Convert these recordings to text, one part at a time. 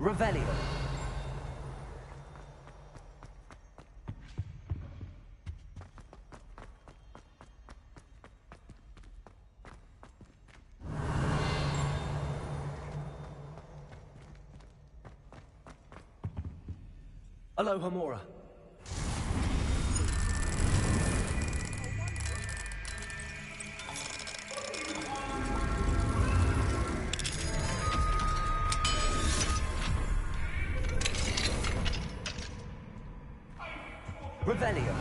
Revelio. Alohomora. Revelio.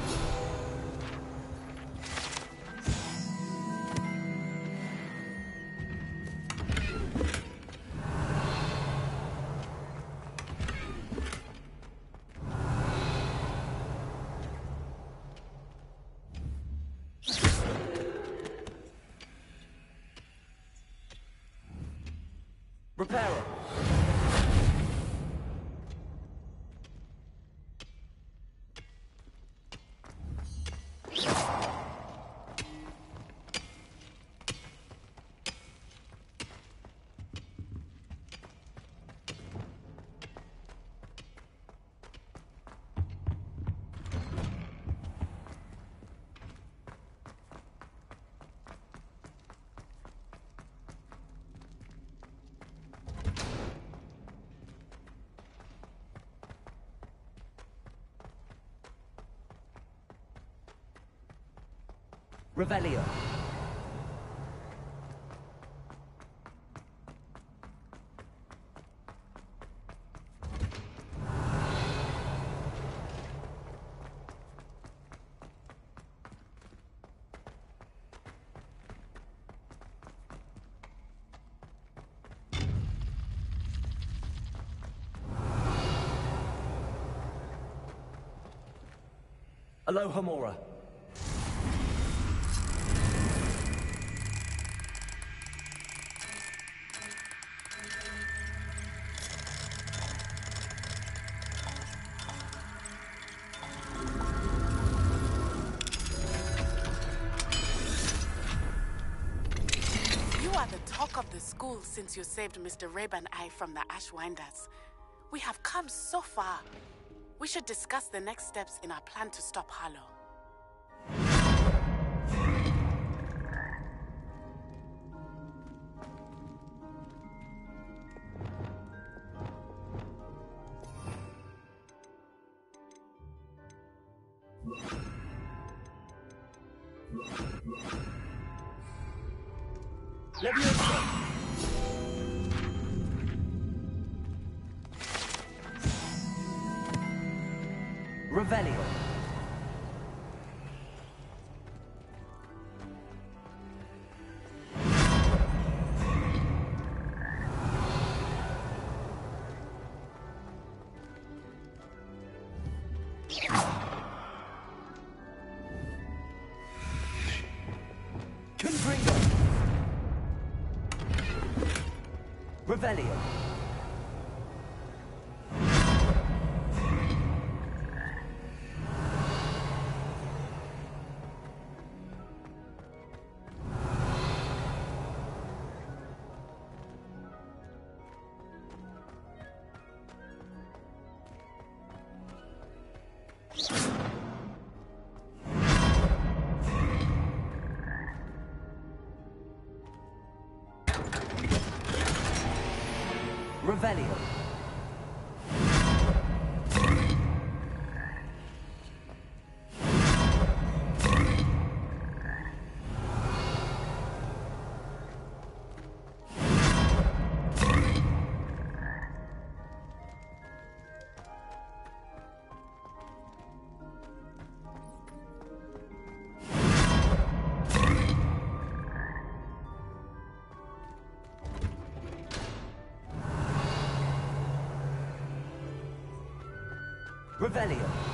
Reparo. Revelio. Alohomora. Of the school since you saved Mr. Rabe and I from the Ashwinders. We have come so far. We should discuss the next steps in our plan to stop Harlow. Revelio. Confringo. Revelio. Revelio. Revelio.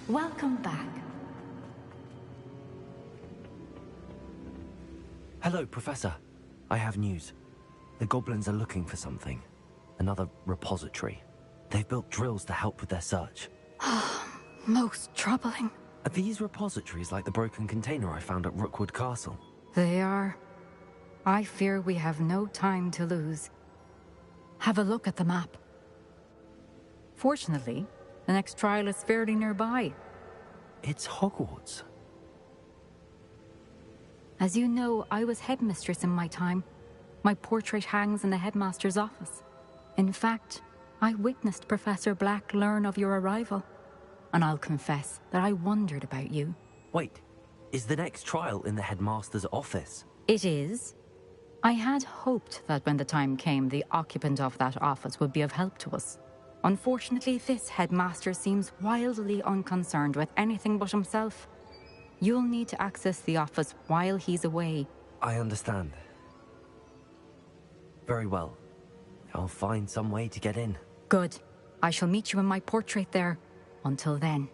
Welcome back. Hello, Professor. I have news. The goblins are looking for something. Another repository. They've built drills to help with their search. Most troubling. Are these repositories like the broken container I found at Rookwood Castle? They are. I fear we have no time to lose. Have a look at the map. Fortunately, the next trial is fairly nearby. It's Hogwarts. As you know, I was headmistress in my time. My portrait hangs in the headmaster's office. In fact, I witnessed Professor Black learn of your arrival. And I'll confess that I wondered about you. Wait, is the next trial in the headmaster's office? It is. I had hoped that when the time came, the occupant of that office would be of help to us. Unfortunately, this headmaster seems wildly unconcerned with anything but himself. You'll need to access the office while he's away. I understand. Very well. I'll find some way to get in. Good. I shall meet you in my portrait there. Until then.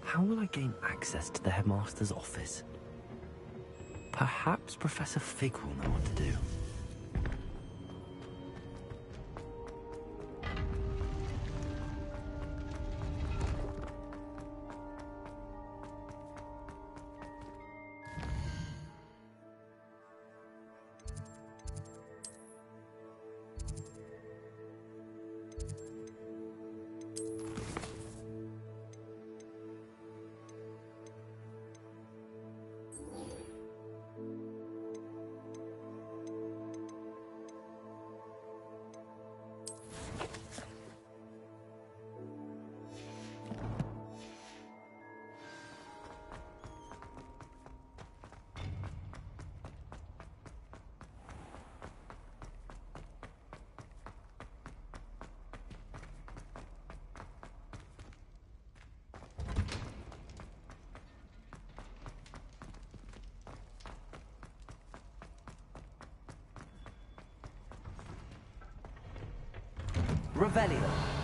How will I gain access to the headmaster's office? Perhaps Professor Fig will know what to do. Revelio.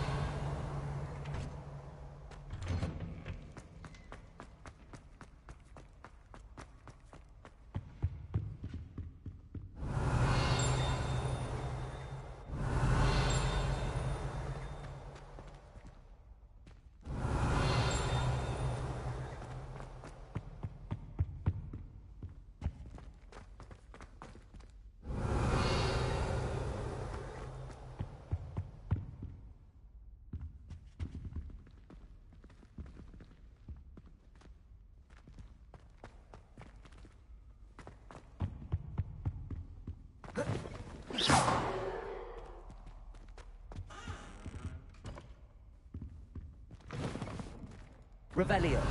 Revelio.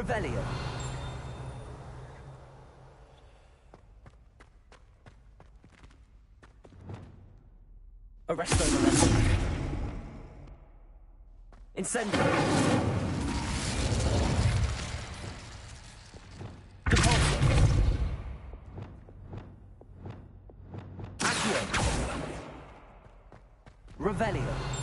Revelio. Arresto momentum. Incendio. Compulso. Accio. Revelio.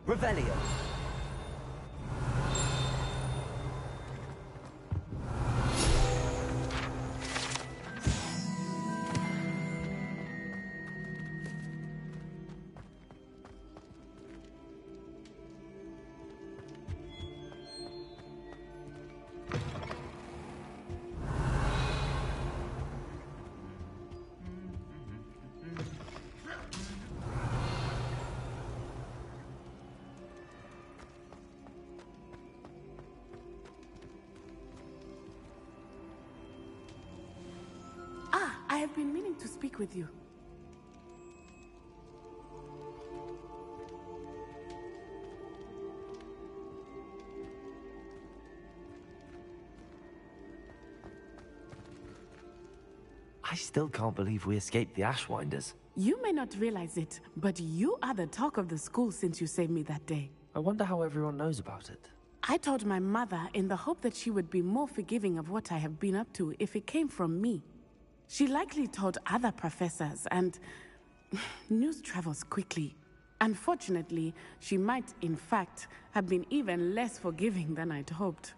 Revelio. I have been meaning to speak with you. I still can't believe we escaped the Ashwinders. You may not realize it, but you are the talk of the school since you saved me that day. I wonder how everyone knows about it. I told my mother in the hope that she would be more forgiving of what I have been up to if it came from me. She likely told other professors, and news travels quickly. Unfortunately, she might, in fact, have been even less forgiving than I'd hoped.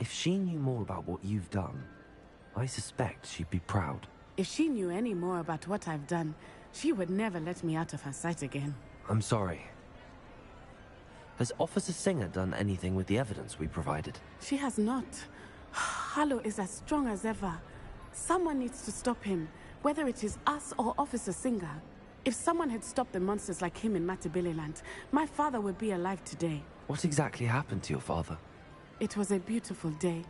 If she knew more about what you've done, I suspect she'd be proud. If she knew any more about what I've done, she would never let me out of her sight again. I'm sorry. Has Officer Singer done anything with the evidence we provided? She has not. Harlow is as strong as ever. Someone needs to stop him, whether it is us or Officer Singer. If someone had stopped the monsters like him in Matabeleland, my father would be alive today. What exactly happened to your father? It was a beautiful day.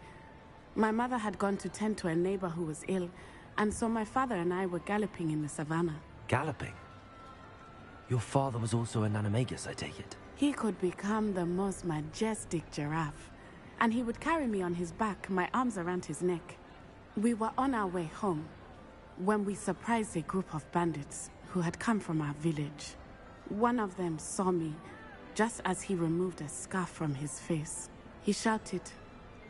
My mother had gone to tend to a neighbor who was ill, and so my father and I were galloping in the savannah. Galloping? Your father was also an animagus, I take it? He could become the most majestic giraffe, and he would carry me on his back, my arms around his neck. We were on our way home when we surprised a group of bandits who had come from our village. One of them saw me just as he removed a scarf from his face. He shouted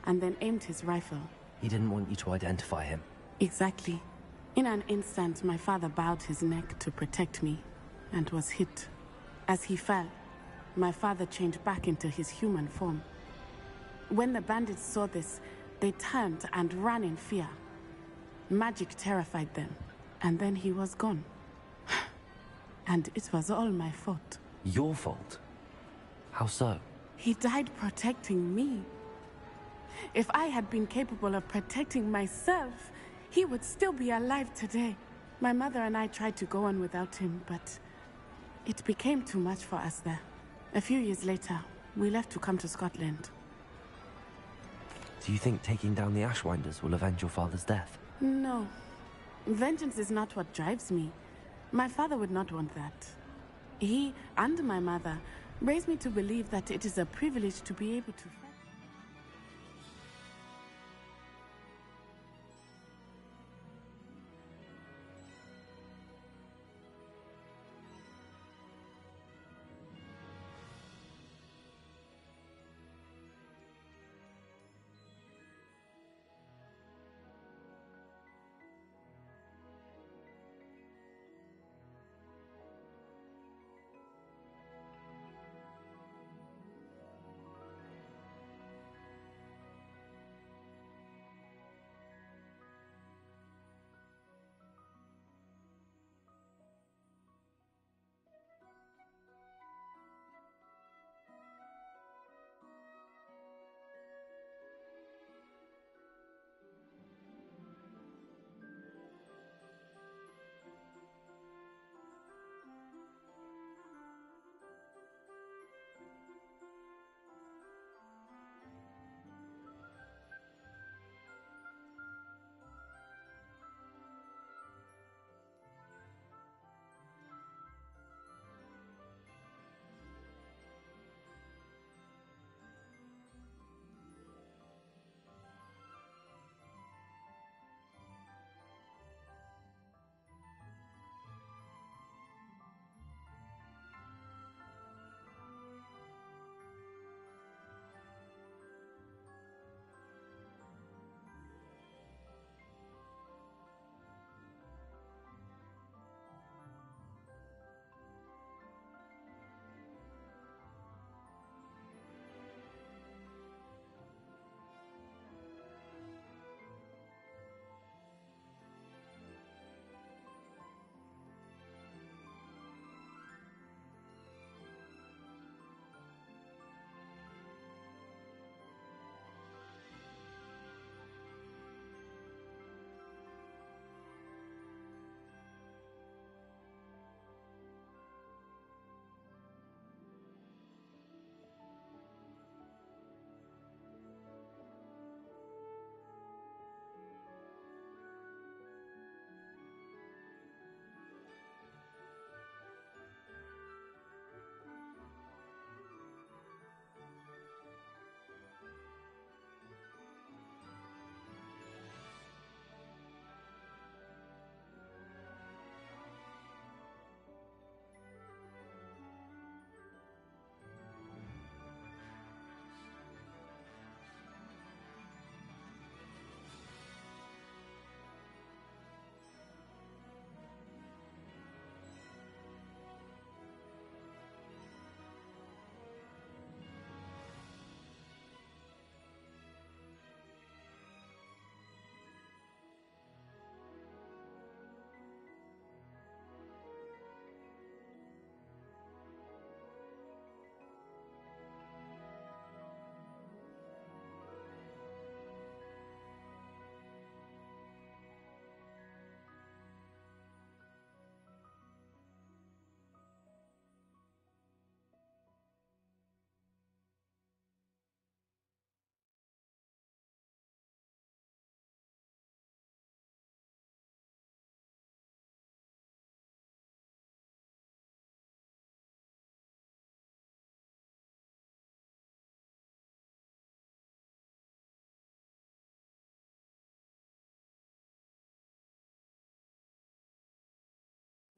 and then aimed his rifle. He didn't want you to identify him. Exactly. In an instant, my father bowed his neck to protect me and was hit. As he fell, my father changed back into his human form. When the bandits saw this, they turned and ran in fear. Magic terrified them, and then he was gone. And it was all my fault. Your fault? How so? He died protecting me. If I had been capable of protecting myself, he would still be alive today. My mother and I tried to go on without him, but it became too much for us there. A few years later, we left to come to Scotland. Do you think taking down the Ashwinders will avenge your father's death? No. Vengeance is not what drives me. My father would not want that. He and my mother raised me to believe that it is a privilege to be able to fight.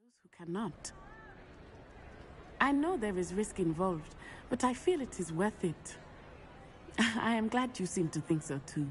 Those who cannot. I know there is risk involved, but I feel it is worth it. I am glad you seem to think so too.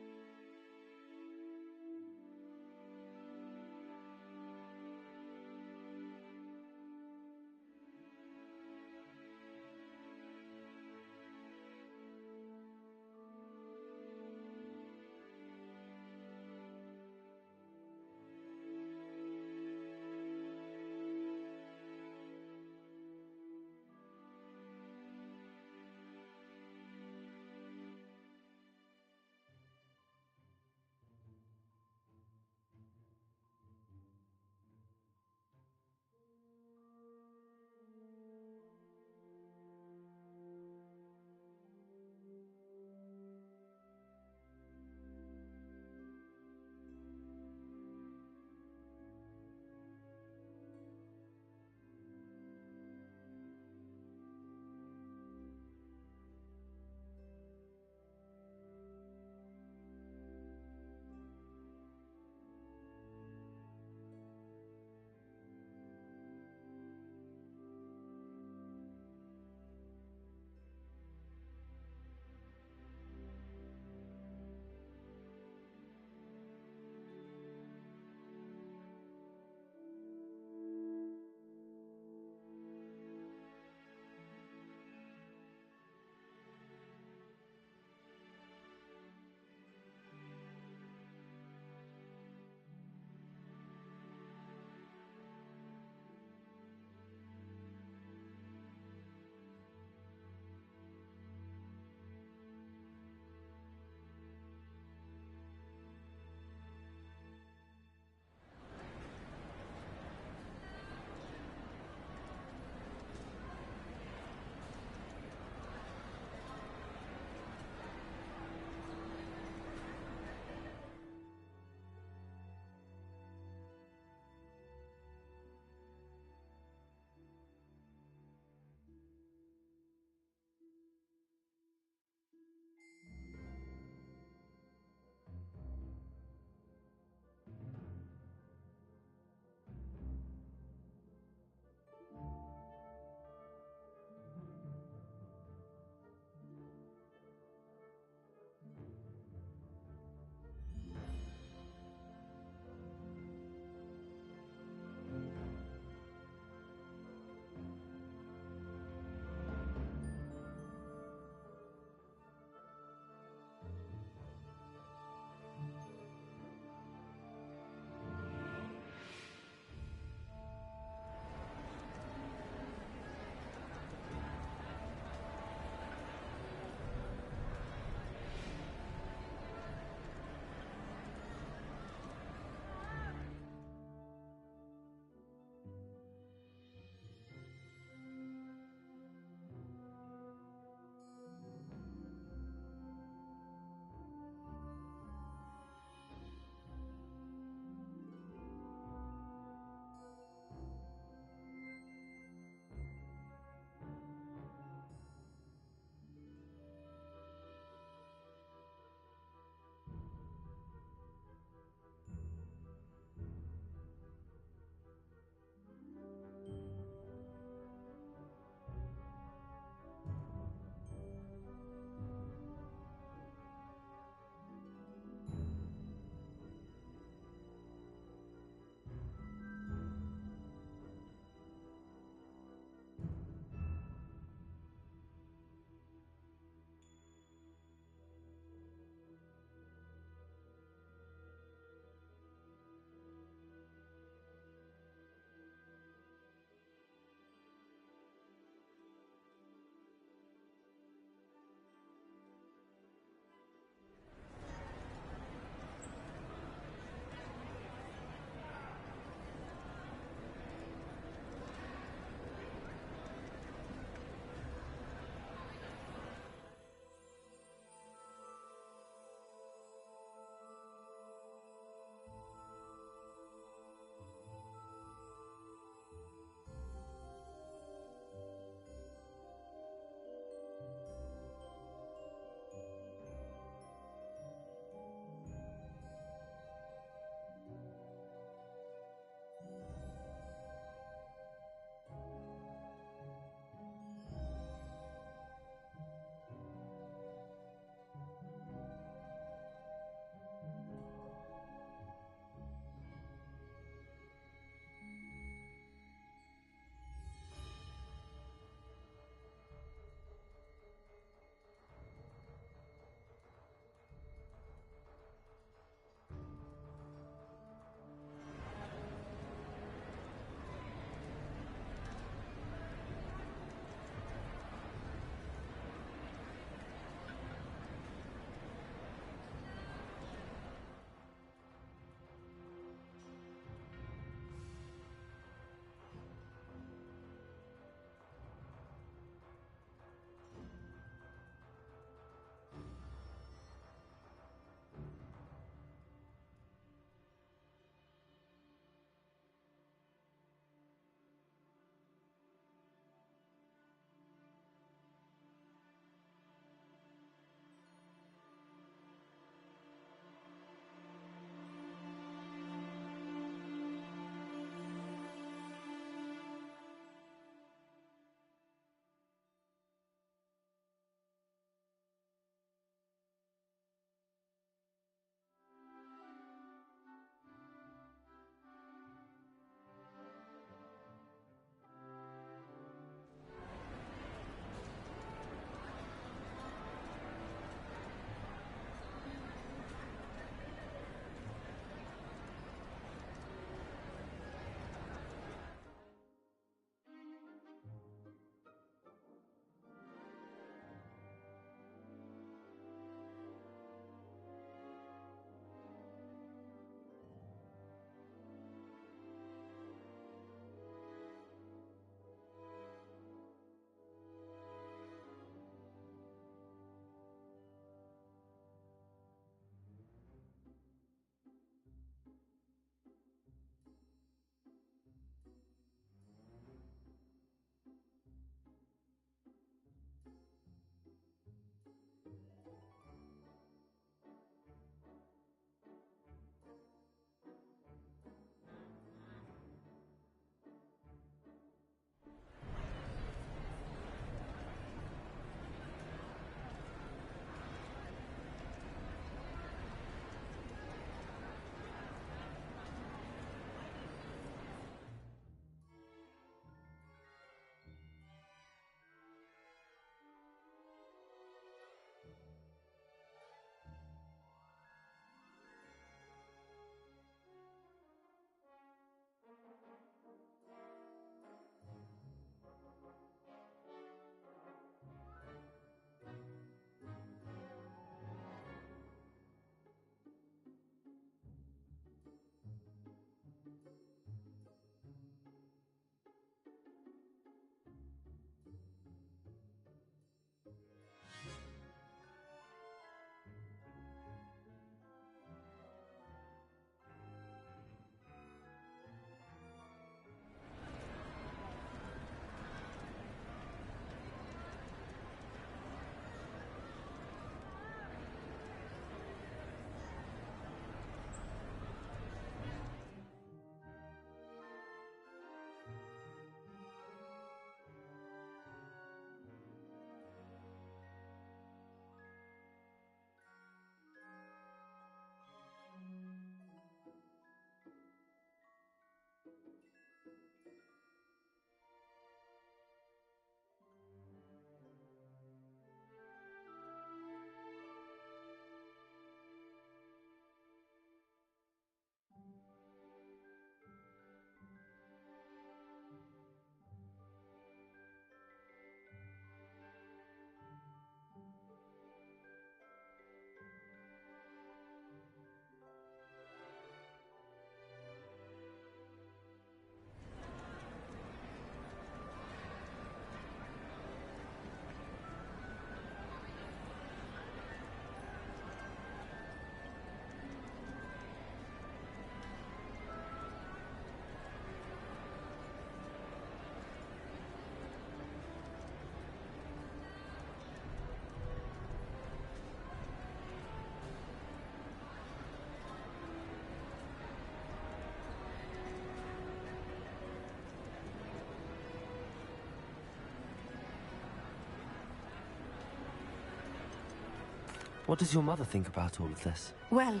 What does your mother think about all of this? Well,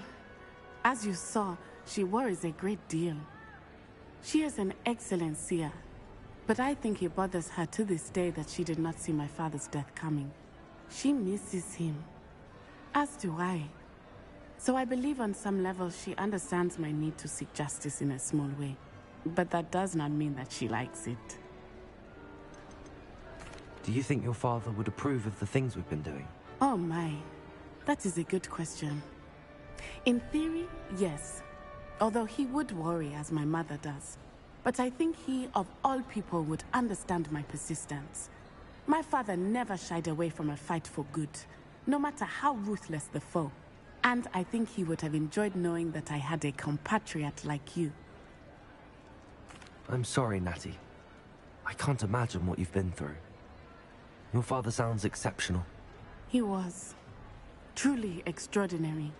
as you saw, she worries a great deal. She is an excellent seer, but I think it bothers her to this day that she did not see my father's death coming. She misses him, as do I. So I believe on some level she understands my need to seek justice in a small way. But that does not mean that she likes it. Do you think your father would approve of the things we've been doing? Oh my, that is a good question. In theory, yes. Although he would worry, as my mother does. But I think he, of all people, would understand my persistence. My father never shied away from a fight for good, no matter how ruthless the foe. And I think he would have enjoyed knowing that I had a compatriot like you. I'm sorry, Natty. I can't imagine what you've been through. Your father sounds exceptional. He was. Truly extraordinary.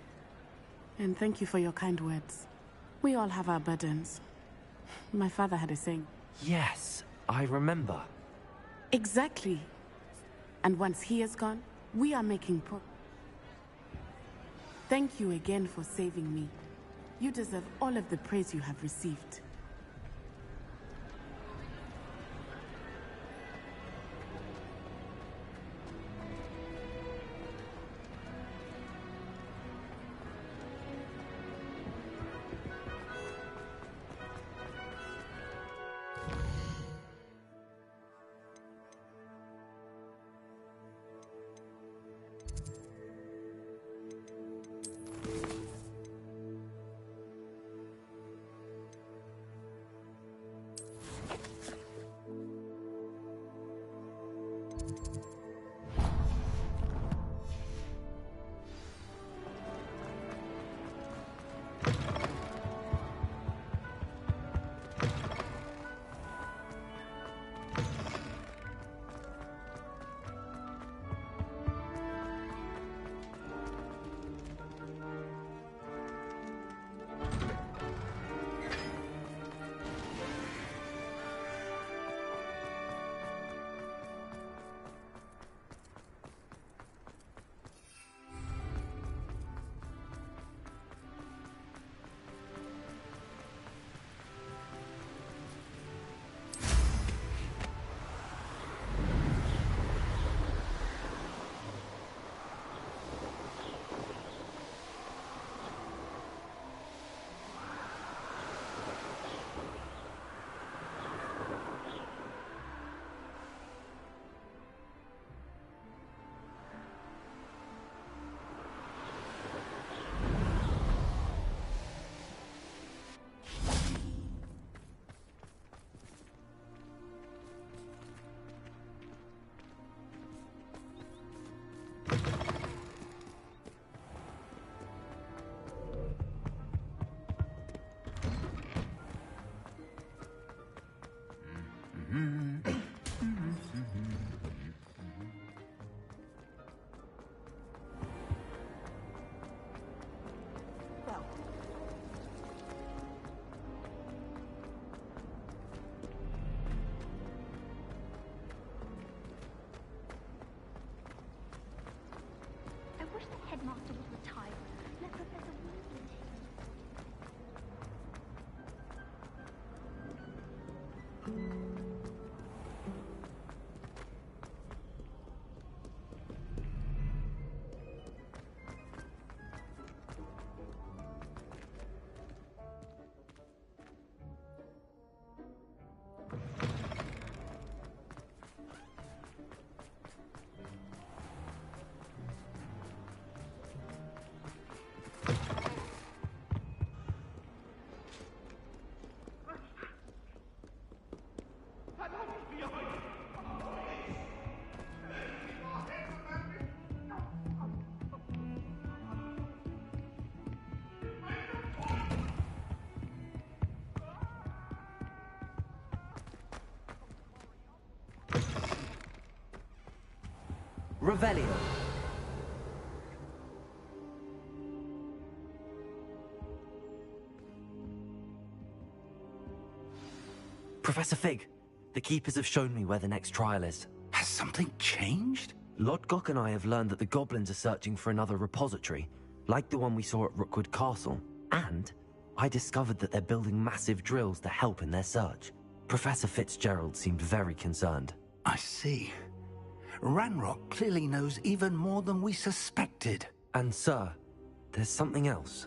And thank you for your kind words. We all have our burdens. My father had a saying. Yes, I remember. Exactly. And once he is gone, we are making Thank you again for saving me. You deserve all of the praise you have received. Headmaster would retire. Let Professor Weasley Revelio. Professor Fig, the Keepers have shown me where the next trial is. Has something changed? Lodgok and I have learned that the goblins are searching for another repository, like the one we saw at Rookwood Castle. And I discovered that they're building massive drills to help in their search. Professor Fitzgerald seemed very concerned. I see. Ranrock clearly knows even more than we suspected. And sir, there's something else.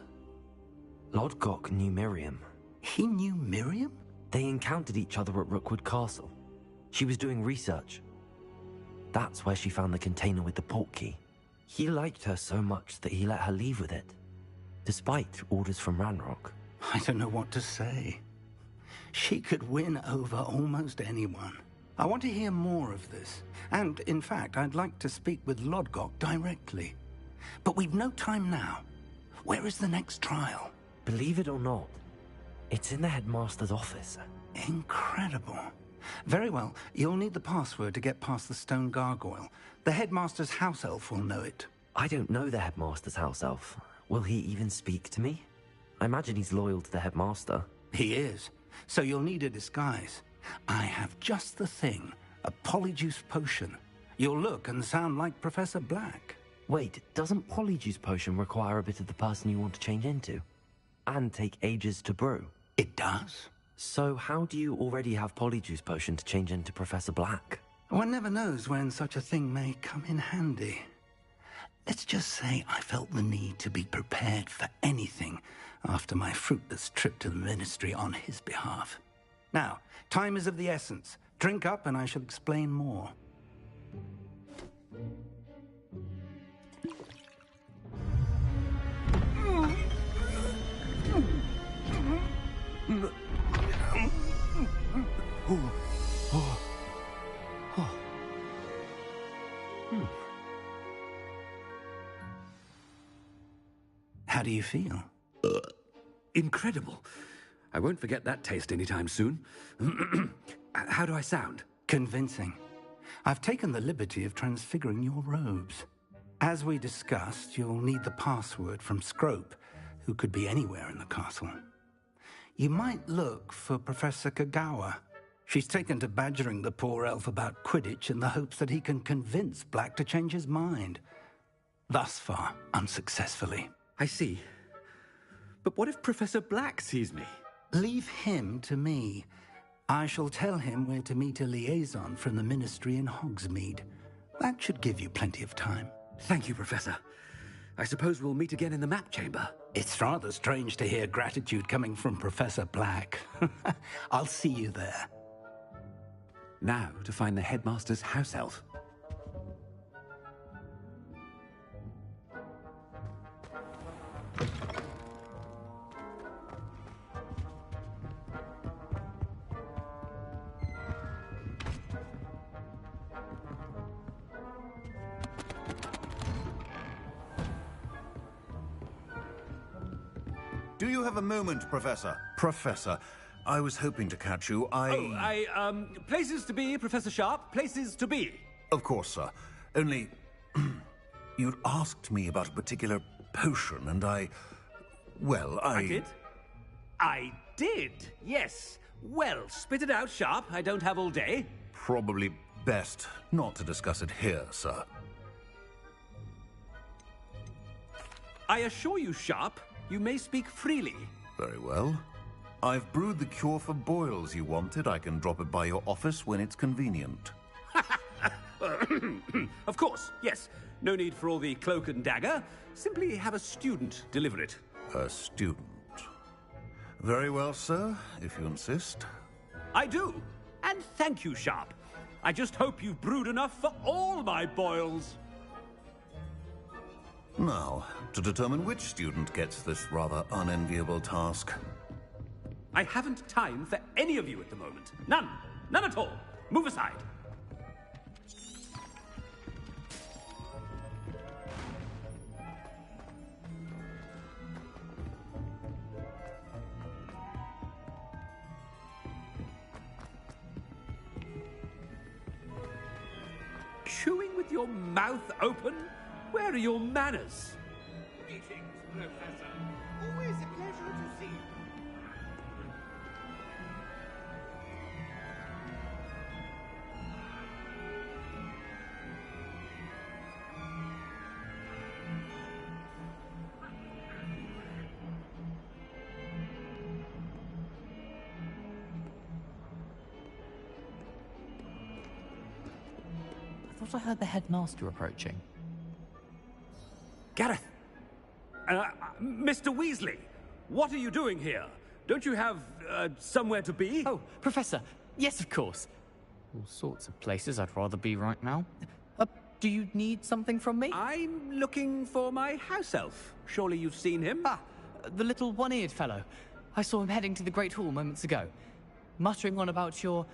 Lodgok knew Miriam. He knew Miriam? They encountered each other at Rookwood Castle. She was doing research. That's where she found the container with the portkey. He liked her so much that he let her leave with it, despite orders from Ranrock. I don't know what to say. She could win over almost anyone. I want to hear more of this. And, in fact, I'd like to speak with Lodgok directly. But we've no time now. Where is the next trial? Believe it or not, it's in the headmaster's office. Incredible. Very well. You'll need the password to get past the stone gargoyle. The headmaster's house elf will know it. I don't know the headmaster's house elf. Will he even speak to me? I imagine he's loyal to the headmaster. He is. So you'll need a disguise. I have just the thing. A polyjuice potion. You'll look and sound like Professor Black. Wait, doesn't Polyjuice Potion require a bit of the person you want to change into? And take ages to brew? It does. So how do you already have Polyjuice Potion to change into Professor Black? One never knows when such a thing may come in handy. Let's just say I felt the need to be prepared for anything after my fruitless trip to the Ministry on his behalf. Now, time is of the essence. Drink up and I shall explain more. How do you feel? Incredible. I won't forget that taste anytime soon. How do I sound? Convincing. I've taken the liberty of transfiguring your robes. As we discussed, you'll need the password from Scrope, who could be anywhere in the castle. You might look for Professor Kagawa. She's taken to badgering the poor elf about Quidditch in the hopes that he can convince Black to change his mind. Thus far, unsuccessfully. I see. But what if Professor Black sees me? Leave him to me. I shall tell him where to meet a liaison from the Ministry in Hogsmeade. That should give you plenty of time. Thank you, Professor. I suppose we'll meet again in the map chamber. It's rather strange to hear gratitude coming from Professor Black. I'll see you there. Now to find the headmaster's house elf. Do you have a moment, Professor? Professor, I was hoping to catch you. Places to be, Professor Sharp. Places to be. Of course, sir. Only... you'd asked me about a particular potion, and well, I did? I did, yes. Well, spit it out, Sharp. I don't have all day. Probably best not to discuss it here, sir. I assure you, Sharp, you may speak freely. Very well. I've brewed the cure for boils you wanted. I can drop it by your office when it's convenient. Of course, yes. No need for all the cloak and dagger. Simply have a student deliver it. A student. Very well, sir, if you insist. I do. And thank you, Sharp. I just hope you've brewed enough for all my boils. Now, to determine which student gets this rather unenviable task. I haven't time for any of you at the moment. None. None at all. Move aside. Chewing with your mouth open? Where are your manners? Greetings, Professor. Always a pleasure to see you. thought I heard the headmaster approaching. Gareth! Mr. Weasley! What are you doing here? Don't you have, somewhere to be? Oh, Professor! Yes, of course. All sorts of places I'd rather be right now. Do you need something from me? I'm looking for my house elf. Surely you've seen him? Ah, the little one-eared fellow. I saw him heading to the Great Hall moments ago, muttering on about your,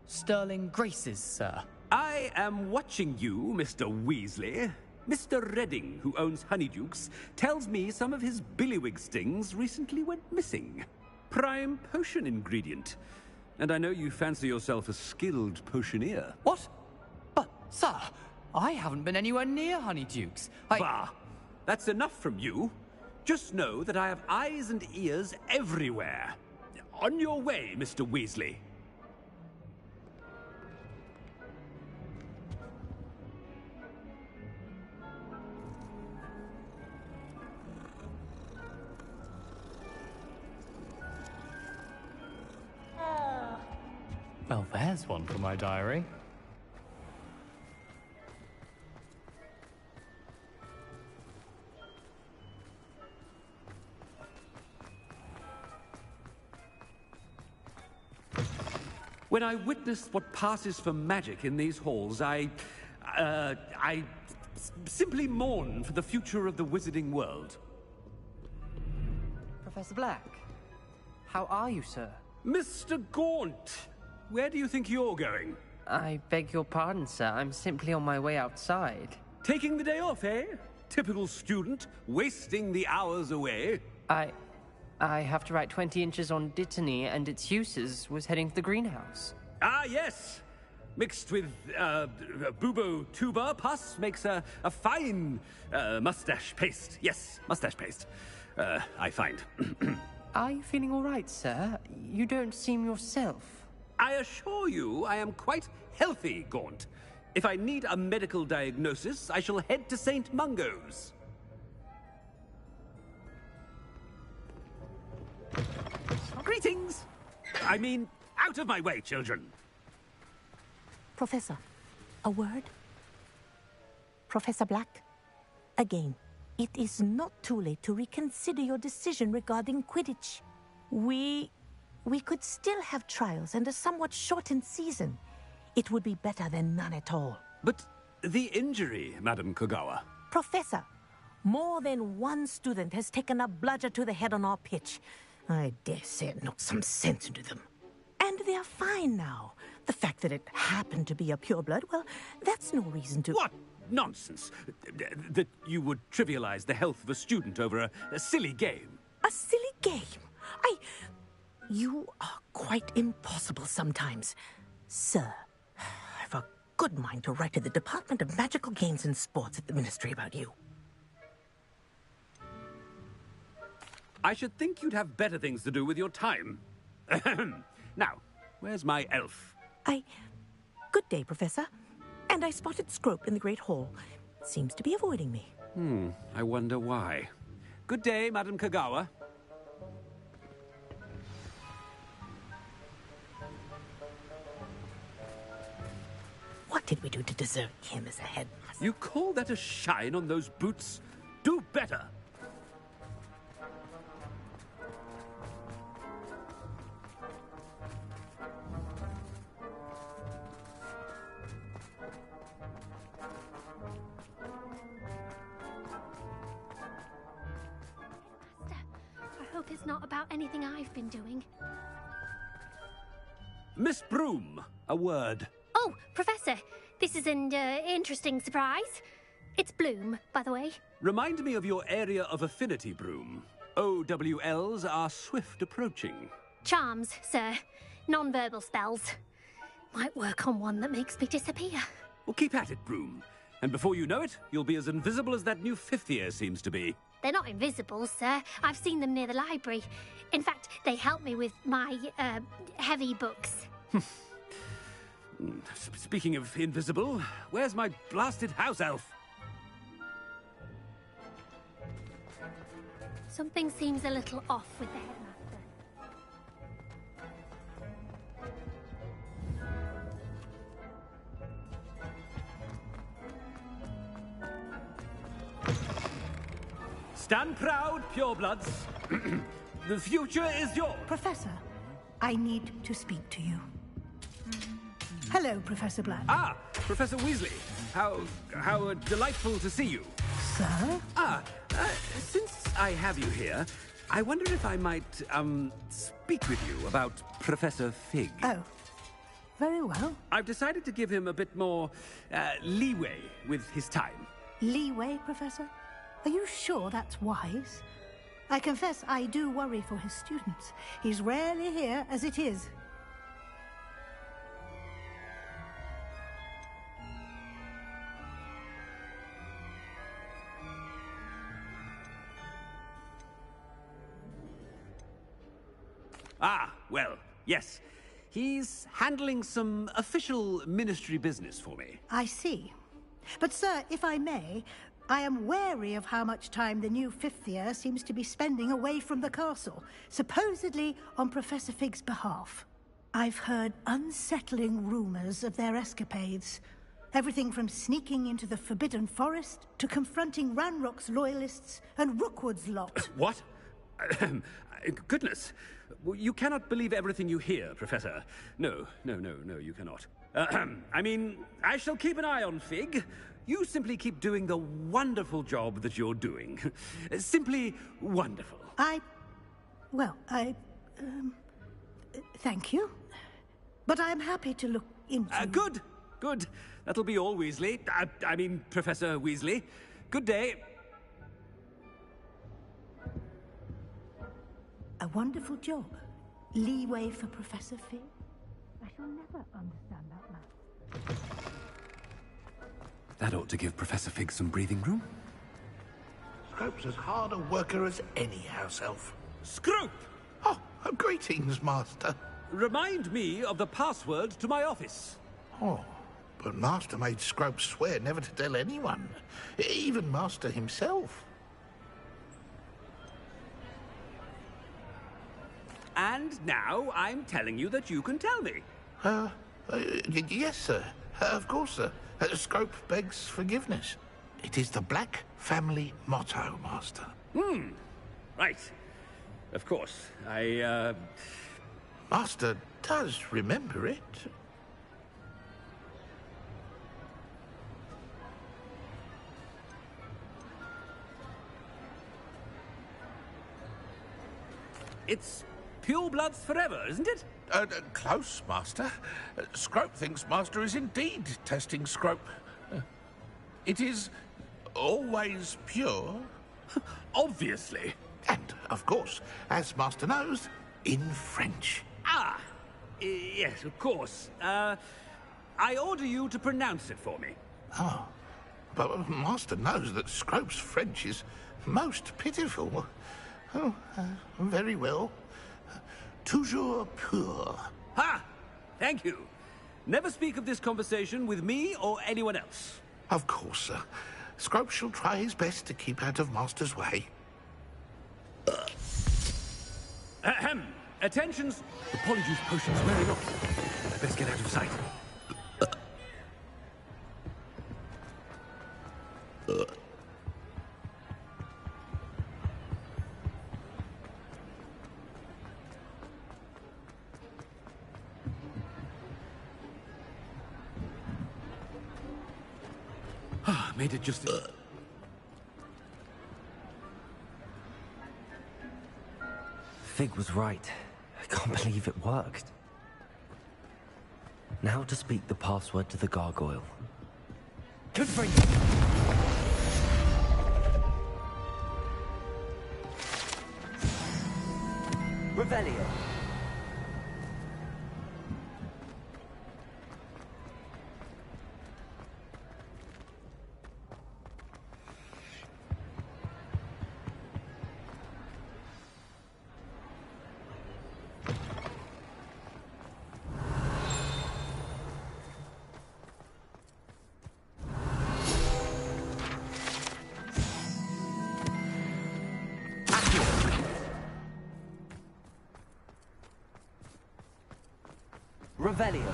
sterling graces, sir. I am watching you, Mr. Weasley. Mr. Redding, who owns Honeydukes, tells me some of his billywig stings recently went missing. Prime potion ingredient. And I know you fancy yourself a skilled potioneer. What? But, sir, I haven't been anywhere near Honeydukes. Bah! That's enough from you. Just know that I have eyes and ears everywhere. On your way, Mr. Weasley. Well, there's one for my diary. When I witness what passes for magic in these halls, I simply mourn for the future of the wizarding world. Professor Black, how are you, sir? Mr. Gaunt, where do you think you're going? I beg your pardon, sir. I'm simply on my way outside. Taking the day off, eh? Typical student, wasting the hours away. I have to write 20 inches on Dittany and its uses. Was heading to the greenhouse. Ah, yes! Mixed with, bubo tuber pus makes a fine, mustache paste. Yes, mustache paste. I find. Are you feeling all right, sir? You don't seem yourself. I assure you I am quite healthy, Gaunt. If I need a medical diagnosis, I shall head to St. Mungo's. Greetings! I mean, out of my way, children. Professor, a word? Professor Black, again, it is not too late to reconsider your decision regarding Quidditch. We could still have trials and a somewhat shortened season. It would be better than none at all. But the injury, Madam Kogawa. Professor, more than one student has taken a bludger to the head on our pitch. I dare say it knocked some sense into them. And they're fine now. The fact that it happened to be a pureblood, well, that's no reason to... What nonsense! That you would trivialize the health of a student over a silly game. A silly game? You are quite impossible sometimes. Sir, I've a good mind to write to the Department of Magical Games and Sports at the Ministry about you. I should think you'd have better things to do with your time. Now, where's my elf? Good day, Professor. And I spotted Scrope in the Great Hall. Seems to be avoiding me. I wonder why. Good day, Madam Kogawa. What did we do to deserve him as a headmaster? You call that a shine on those boots? Do better! I hope it's not about anything I've been doing. Miss Broom, a word. Oh, Professor, this is an interesting surprise. It's Bloom, by the way. Remind me of your area of affinity, Broom. OWLs are swift approaching. Charms, sir. Non-verbal spells. Might work on one that makes me disappear. Well, keep at it, Broom. And before you know it, you'll be as invisible as that new fifth year seems to be. They're not invisible, sir. I've seen them near the library. In fact, they help me with my, heavy books. Speaking of invisible, where's my blasted house elf? Something seems a little off with the headmaster. Stand proud, purebloods. The future is yours. Professor, I need to speak to you. Hello, Professor Black. Ah, Professor Weasley. How delightful to see you. Sir? Since I have you here, I wonder if I might, speak with you about Professor Fig. Oh, very well. I've decided to give him a bit more, leeway with his time. Leeway, Professor? Are you sure that's wise? I confess I do worry for his students. He's rarely here as it is. Ah, well, yes. He's handling some official ministry business for me. I see. But, sir, if I may, I am wary of how much time the new fifth year seems to be spending away from the castle, supposedly on Professor Fig's behalf. I've heard unsettling rumors of their escapades. Everything from sneaking into the Forbidden Forest to confronting Ranrock's loyalists and Rookwood's lot. What? Goodness. You cannot believe everything you hear, Professor. No, you cannot. I mean, I shall keep an eye on Fig. You simply keep doing the wonderful job that you're doing. Simply wonderful. Thank you. But I'm happy to look into... Good. That'll be all, Weasley. I mean, Professor Weasley. Good day. A wonderful job. Leeway for Professor Fig. I shall never understand that man. That ought to give Professor Fig some breathing room. Scrope's as hard a worker as any house elf. Scrope! Oh, greetings, Master. Remind me of the password to my office. Oh, but Master made Scrope swear never to tell anyone, even Master himself. And now I'm telling you that you can tell me. Yes, sir. Of course, sir. Scrope begs forgiveness. It is the Black family motto, Master. Right. Of course. Master does remember it. It's purebloods forever, isn't it? Close, Master. Scrope thinks Master is indeed testing Scrope. It is always pure. Obviously. And, of course, as Master knows, in French. Yes, of course. I order you to pronounce it for me. Oh, but Master knows that Scrope's French is most pitiful. Oh, very well. Toujours pur. Ha! Thank you. Never speak of this conversation with me or anyone else. Of course, sir. Scrope shall try his best to keep out of Master's way. Ahem. Attentions. The Polyjuice potion's wearing off. I best get out of sight. Made it just... Fig was right. I can't believe it worked. Now to speak the password to the gargoyle. Good for you. Revelio. Revelio.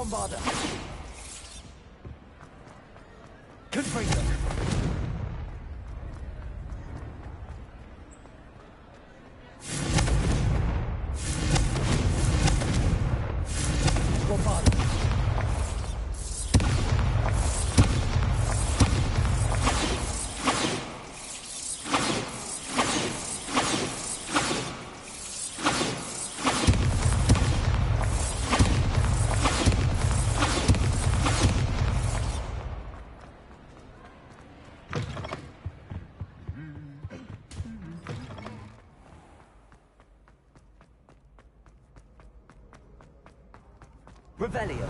Bombarder! Confringo! Bombarder! Revelio.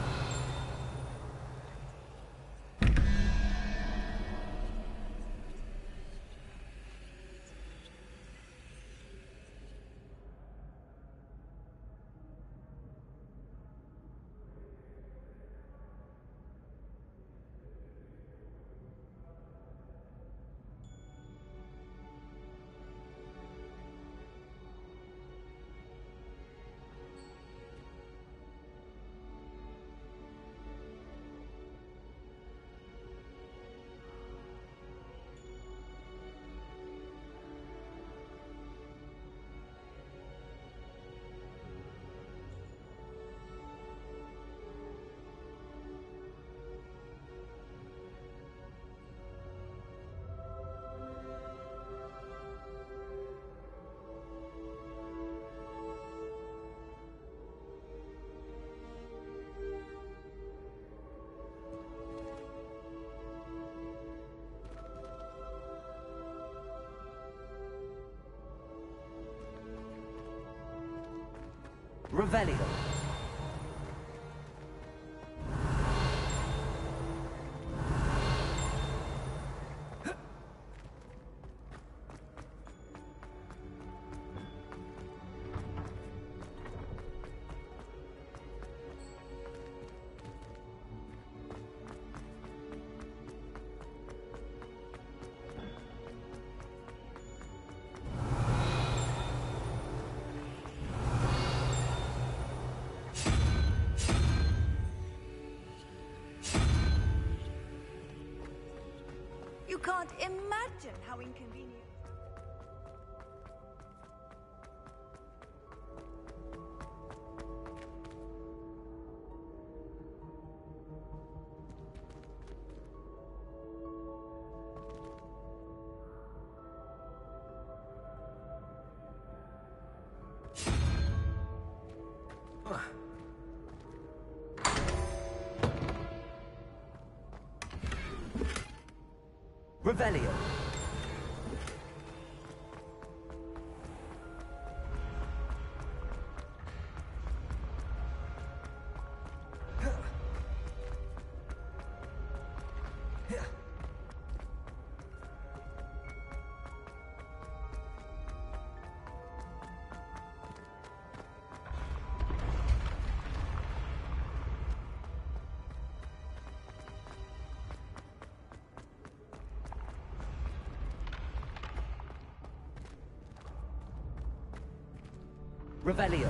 Revelio. You can't imagine how inconvenient. Revelio. Revelio.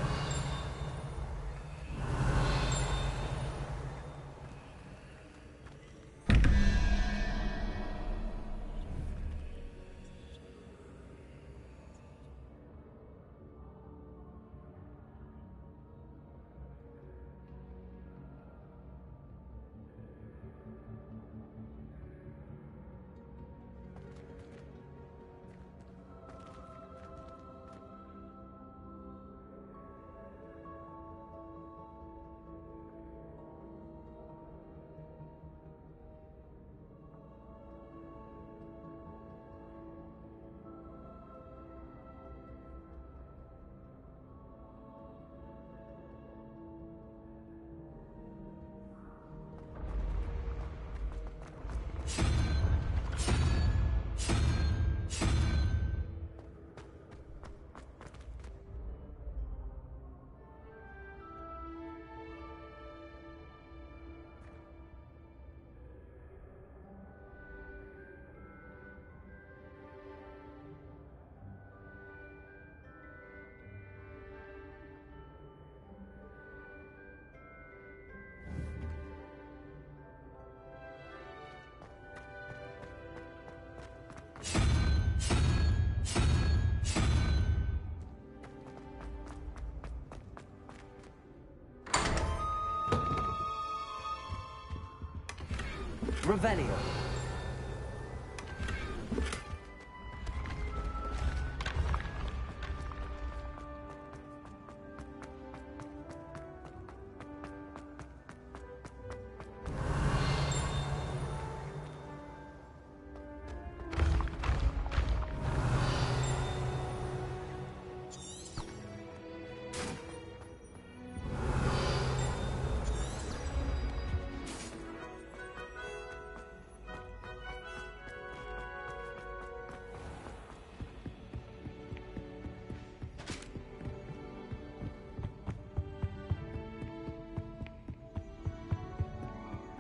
Revelio.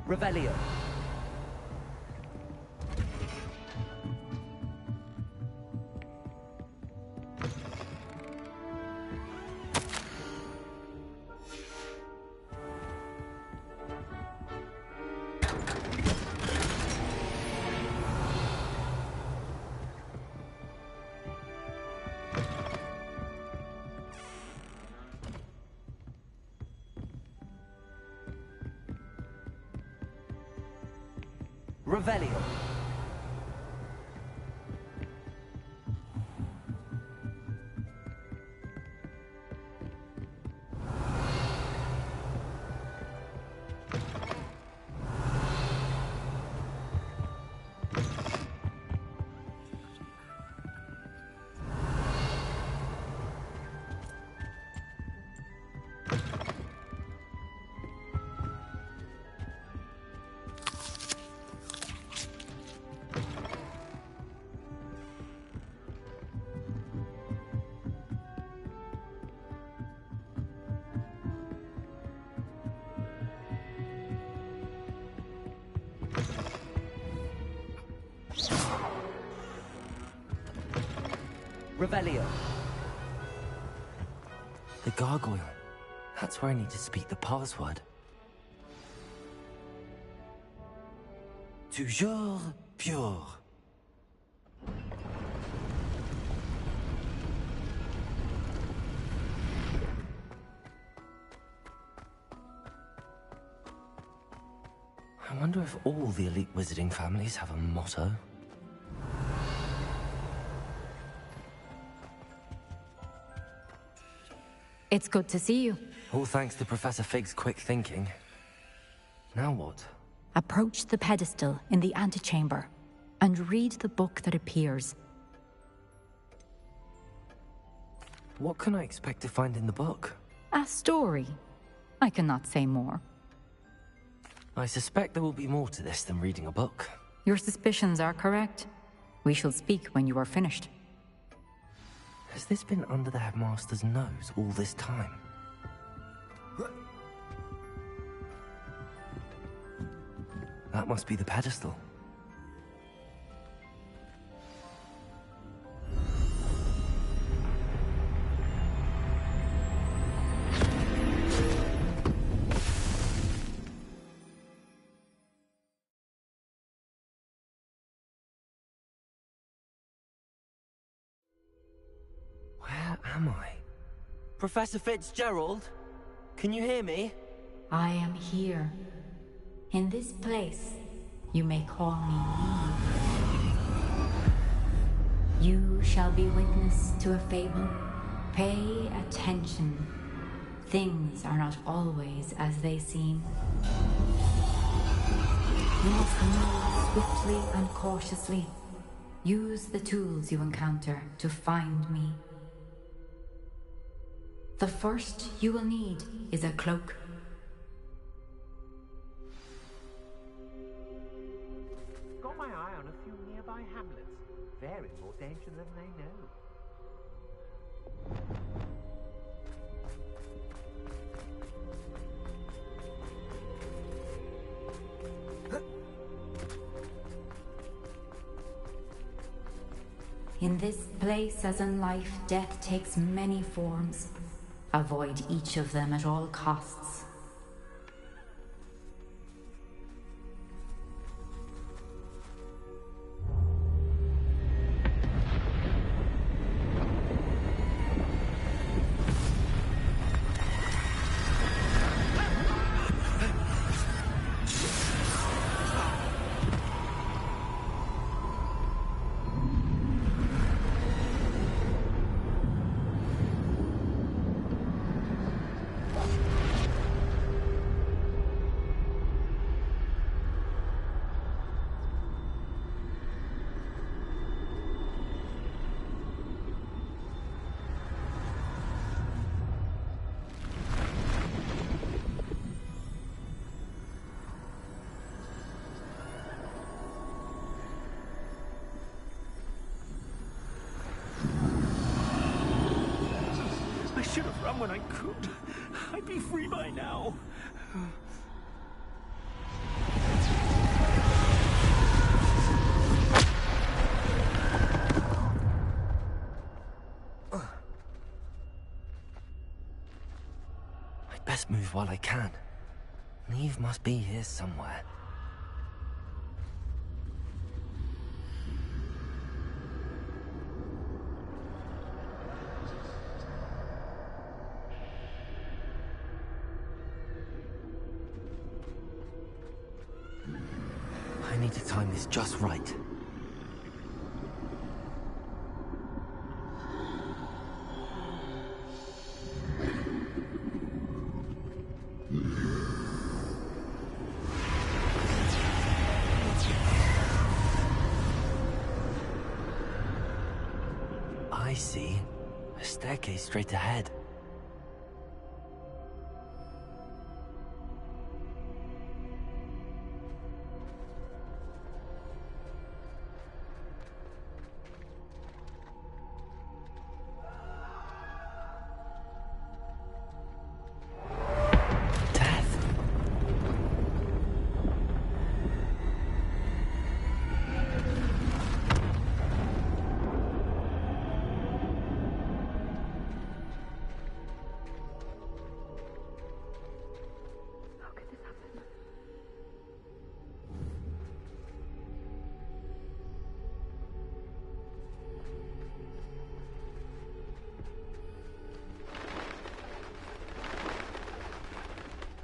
Revelio. Revelio. Revelio. The gargoyle. That's where I need to speak the password. Toujours pure. I wonder if all the elite wizarding families have a motto. It's good to see you. All thanks to Professor Fig's quick thinking. Now what? Approach the pedestal in the antechamber and read the book that appears. What can I expect to find in the book? A story. I cannot say more. I suspect there will be more to this than reading a book. Your suspicions are correct. We shall speak when you are finished. Has this been under the headmaster's nose all this time? That must be the pedestal. Where am I? Professor Fitzgerald? Can you hear me? I am here. In this place, you may call me Eve. You shall be witness to a fable. Pay attention. Things are not always as they seem. You must move swiftly and cautiously. Use the tools you encounter to find me. The first you will need is a cloak. Got my eye on a few nearby hamlets. They're in more danger than they know. In this place, as in life, death takes many forms. Avoid each of them at all costs. should have run when I could. I'd be free by now. I'd best move while I can. Neve must be here somewhere. I need to time this just right. I see. A staircase straight ahead.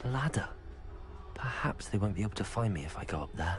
A ladder. Perhaps they won't be able to find me if I go up there.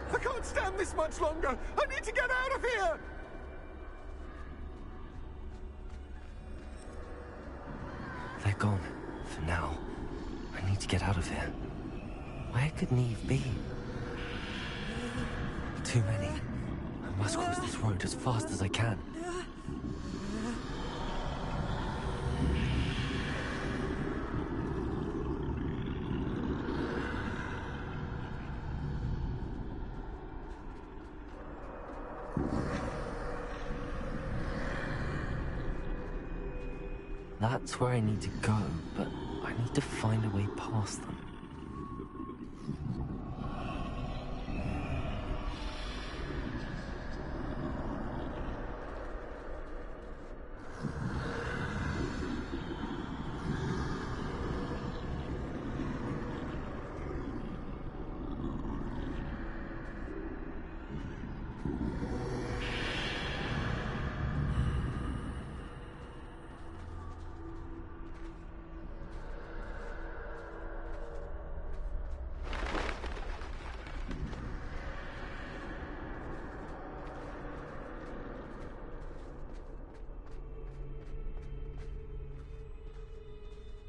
I can't stand this much longer! I need to get out of here! They're gone. For now. I need to get out of here. Where could Neve be? Too many. I must cross this road as fast as I can. That's where I need to go, but I need to find a way past them.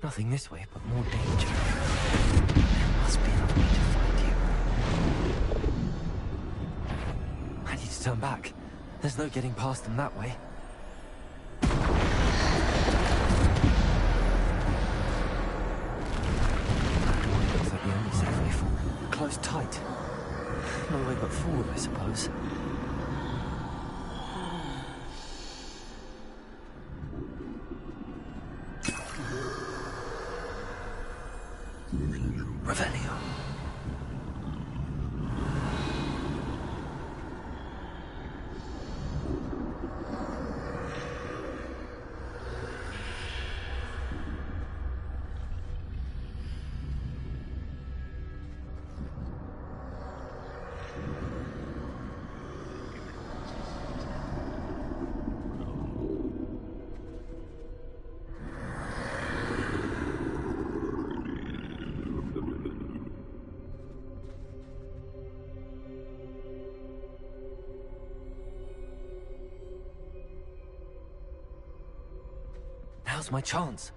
Nothing this way, but more danger. There must be another way to find you. I need to turn back. There's no getting past them that way. Looks like the only safe way forward. Close tight. No way but forward, I suppose. Now's my chance.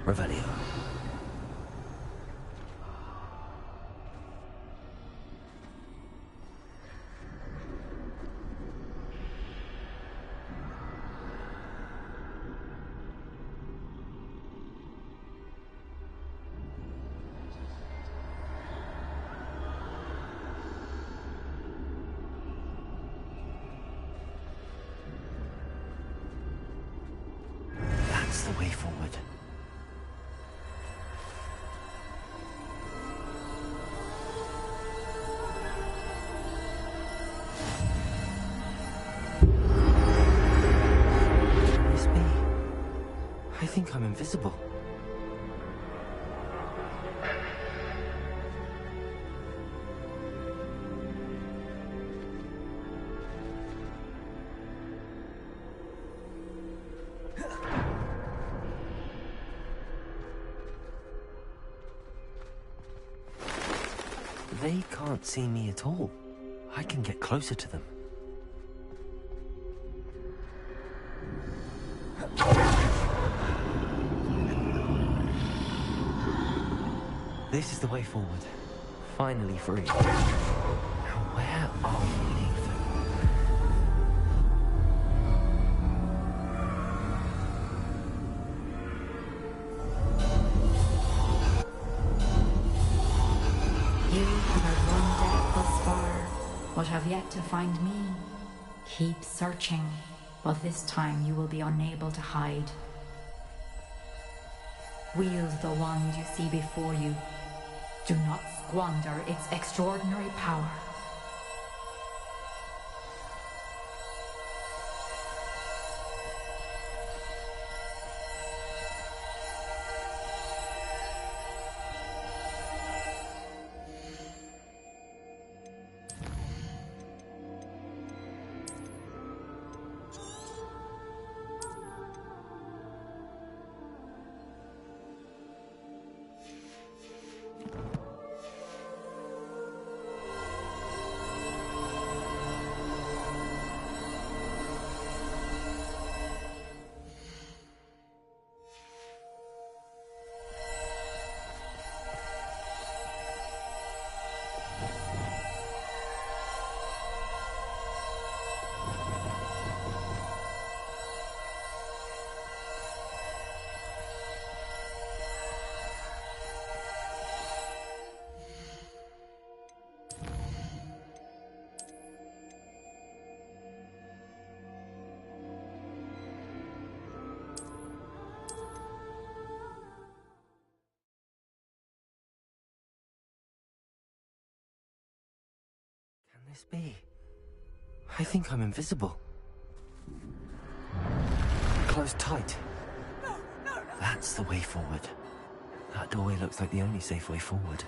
Revelio. That's the way forward. I think I'm invisible. They can't see me at all. I can get closer to them. This is the way forward. Finally free. Now where are you, Nathan? You have run death thus far, but have yet to find me. Keep searching, but this time you will be unable to hide. Wield the wand you see before you. Do not squander its extraordinary power. This be? I think I'm invisible. Close tight. That's the way forward. That doorway looks like the only safe way forward.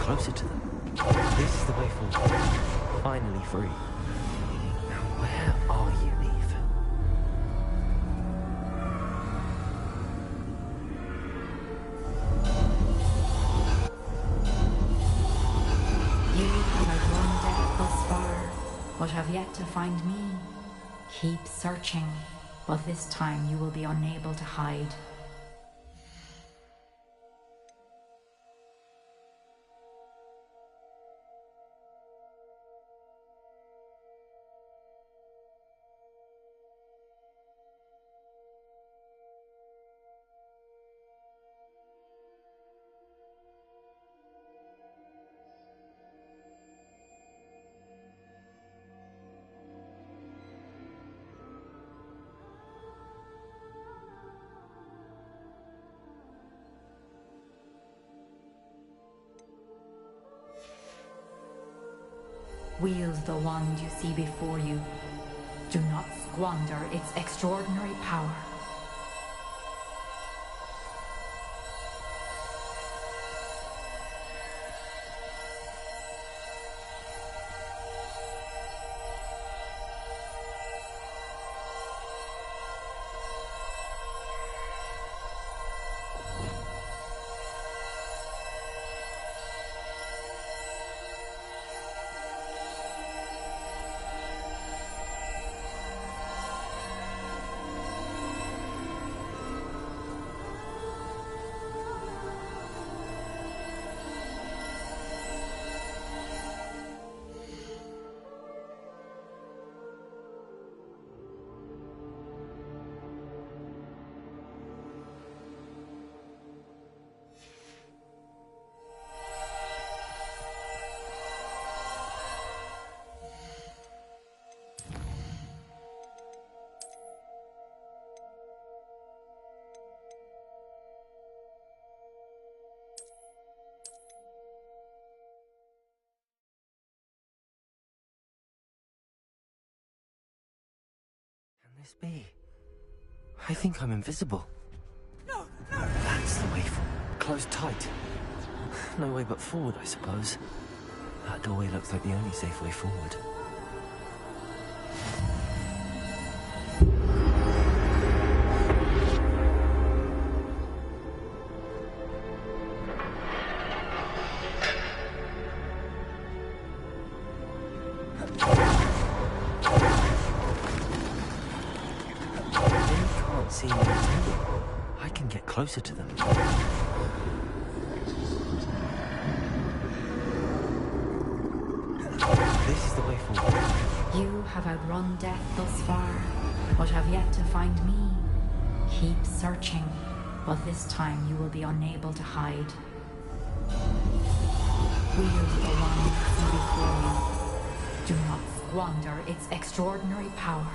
Closer to them. This is the way forward. Finally free. Now where are you, Neve? but have yet to find me. Keep searching, but this time you will be unable to hide. Wield the wand you see before you. Do not squander its extraordinary power. Can this be? I think I'm invisible. No, no! That's the way forward. Closed tight. No way but forward, I suppose. That doorway looks like the only safe way forward. See me at all. I can get closer to them. This is the way forward. You have outrun death thus far, but have yet to find me. Keep searching, but this time you will be unable to hide. Wield the wand you see before you. Do not squander its extraordinary power.